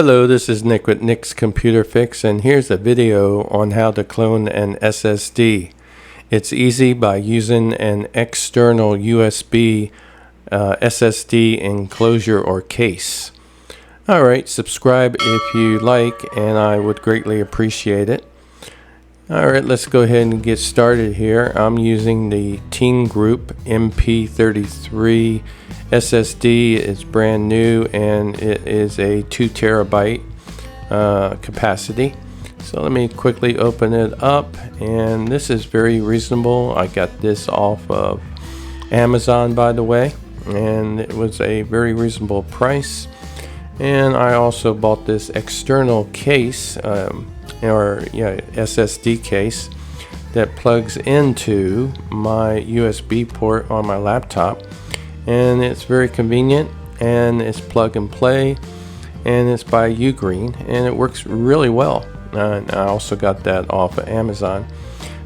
Hello, this is Nick with Nick's Computer Fix, and here's a video on how to clone an SSD. It's easy by using an external USB SSD enclosure or case. Alright, subscribe if you like, and I would greatly appreciate it. Alright, let's go ahead and get started here. I'm using the Team Group MP33 SSD. It's brand new and it is a 2 terabyte capacity. So let me quickly open it up, and this is very reasonable. I got this off of Amazon, by the way, and it was a very reasonable price. And I also bought this external case SSD case that plugs into my USB port on my laptop, and it's very convenient, and it's plug and play, and it's by UGREEN, and it works really well. And I also got that off of Amazon,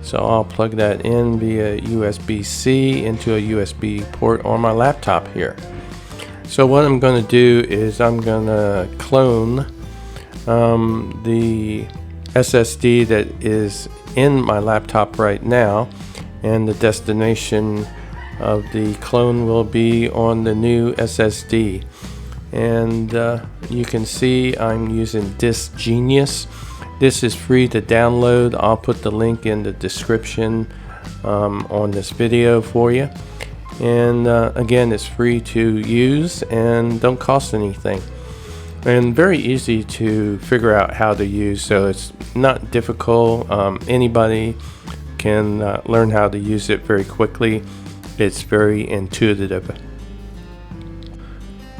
so I'll plug that in via USB-C into a USB port on my laptop here. So what I'm going to do is I'm going to clone the SSD that is in my laptop right now, and the destination of the clone will be on the new SSD. And you can see I'm using Disk Genius. This is free to download. I'll put the link in the description on this video for you. And again, it's free to use and don't cost anything, and very easy to figure out how to use, so it's not difficult. Anybody can learn how to use it very quickly. It's very intuitive.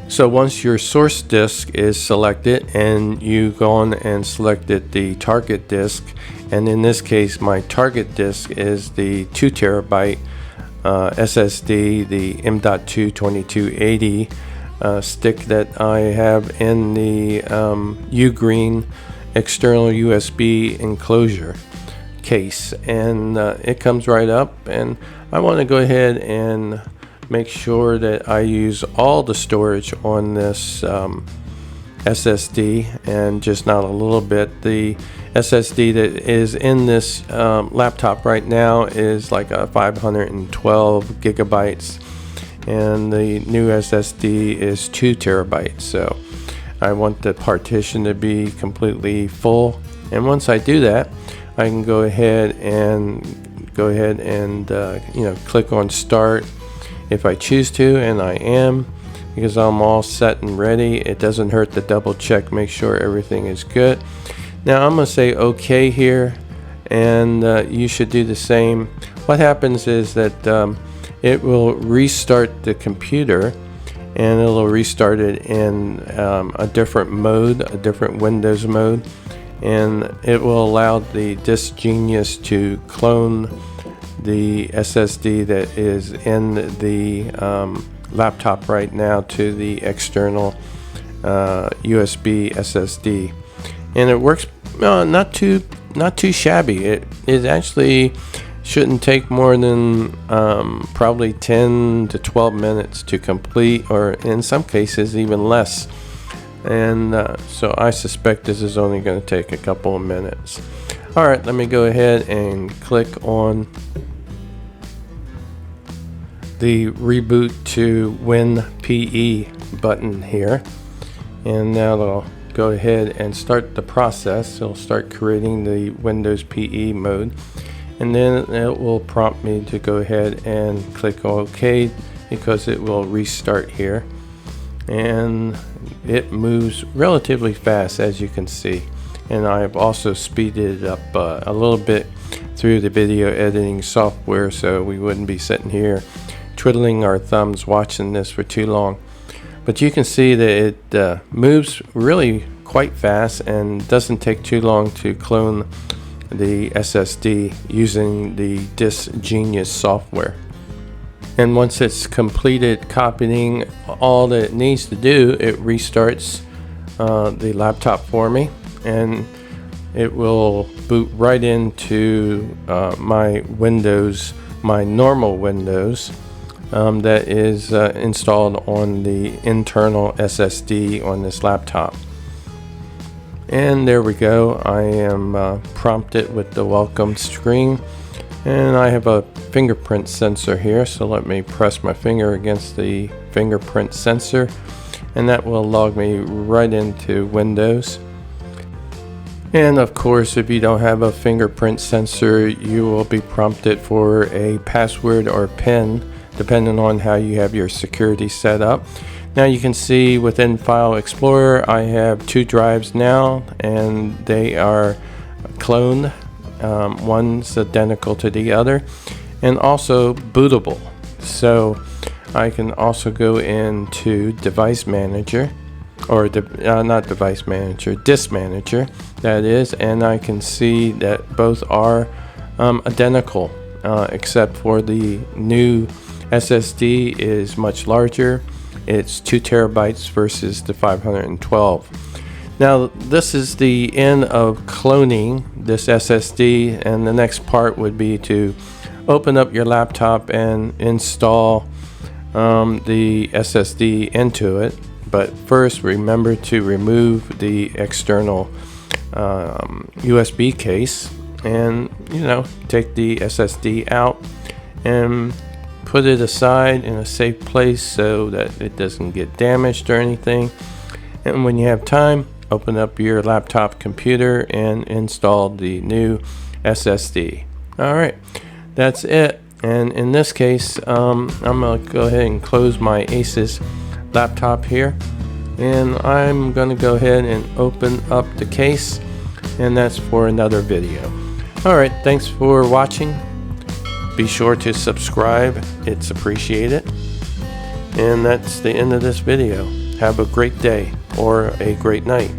So once your source disk is selected and you go on and selected the target disk, and in this case my target disk is the 2 terabyte SSD, the M.2 2280 stick that I have in the UGREEN external USB enclosure case, and it comes right up, and I want to go ahead and make sure that I use all the storage on this SSD and just not a little bit. The SSD that is in this laptop right now is like a 512 gigabytes, and the new SSD is 2 terabytes. So I want the partition to be completely full, and once I do that, I can go ahead and click on start if I choose to, and I am, because I'm all set and ready. It doesn't hurt to double check, make sure everything is good. Now I'm gonna say OK here, and you should do the same. What happens is that it will restart the computer, and it'll restart it in a different mode, a different Windows mode, and it will allow the Disk Genius to clone the SSD that is in the laptop right now to the external USB SSD, and it works not too shabby. It actually shouldn't take more than probably 10 to 12 minutes to complete, or in some cases even less. And so I suspect this is only going to take a couple of minutes. Alright, let me go ahead and click on the reboot to WinPE button here, and now it'll go ahead and start the process. It'll start creating the Windows PE mode, and then it will prompt me to go ahead and click OK, because it will restart here, and it moves relatively fast, as you can see. And I've also speeded it up a little bit through the video editing software, so we wouldn't be sitting here twiddling our thumbs watching this for too long. But you can see that it moves really quite fast and doesn't take too long to clone the SSD using the Disk Genius software. And once it's completed copying all that it needs to do, it restarts the laptop for me, and it will boot right into my Windows, my normal Windows, that is installed on the internal SSD on this laptop. And there we go. I am prompted with the welcome screen, and I have a fingerprint sensor here, so let me press my finger against the fingerprint sensor, and that will log me right into Windows. And of course, if you don't have a fingerprint sensor, you will be prompted for a password or PIN, depending on how you have your security set up. Now you can see within File Explorer, I have 2 drives now, and they are cloned. One's identical to the other, and also bootable. So I can also go into Device Manager, or not Device Manager, Disk Manager, that is, and I can see that both are identical, except for the new SSD is much larger. It's 2 terabytes versus the 512. Now this is the end of cloning this SSD, and the next part would be to open up your laptop and install the SSD into it. But first, remember to remove the external USB case, and take the SSD out and put it aside in a safe place so that it doesn't get damaged or anything. And when you have time, open up your laptop computer and install the new SSD. Alright, that's it. And in this case, I'm going to go ahead and close my Asus laptop here, and I'm going to go ahead and open up the case, and that's for another video. Alright, thanks for watching. Be sure to subscribe, it's appreciated. And that's the end of this video. Have a great day or a great night.